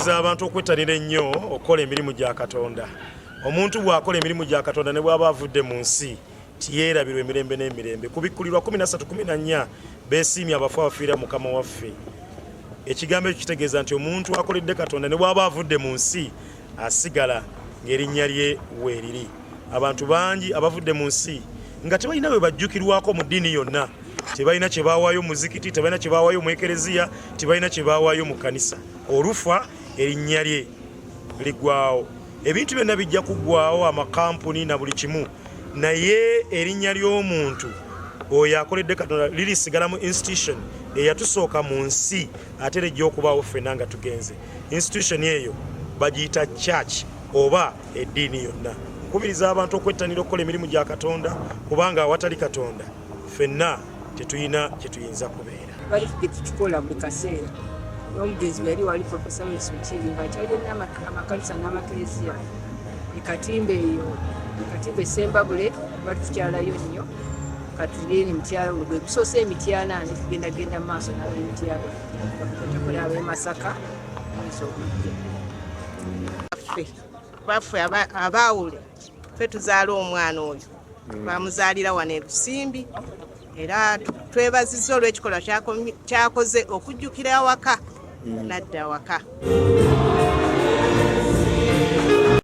nkubiriza abantu okwettanira ennyo okukola emirimu gya Katonda. Omuntu bw'akola emirimu gya Katonda ne bw'aba avudde mu nsi tiyeerabirwa emirembe n'emirembe. Kubikkulirwa 13:14 beesiimye abafu abafiira Mukama waffe. Ekigambo ekyo kitegeeza nti omuntu akoledde Katonda ne bw'aba avudde mu nsi asigala ng'erinnya lye weeriri. Abantu bangi abavudde mu nsi nga tebalina bwe bajjukirwako mu ddiini yonna. Tebalina kye baawaayo mu muzikiti, tebalina kye baawaayo mu ekereziya, tebalina kye baawaayo mu kanisa. Olufa erinnya lye liggwaawo. Ebintu byonna bijja kuggwaawo, amakampuni na buli kimu, naye erinnya ly'omuntu oyo akoledde Katonda lirisigala mu institution eyatusooka mu nsi ate ejja okubaawo ffenna nga tugenze. Institution eyo bagiyita church oba eddiini yonna. Nkubiriza abantu okwettanira okukola emirimu gya Katonda kubanga awatali Katonda ffenna tetuyina kye tuyinza kubeera. Bali tukikola buli kaseera. N'omugezi yali wali Profesa Mesukiri nga kyalina amakanisa n'amakereziya. Ekatimbe eyo, ekatimbe Sembabule batukyalayo nnyo. Katuleni mtyalo gwe kusose emityana ne tugenda maaso nawe emityalo. Tukola abe Masaka. Baffe abaawule ffe tuzaala omwana oyo bamuzaalira wano e Lusimbi era twebazizza olw'ekikolwa kyakoze okujjukira awaka nadda awaka.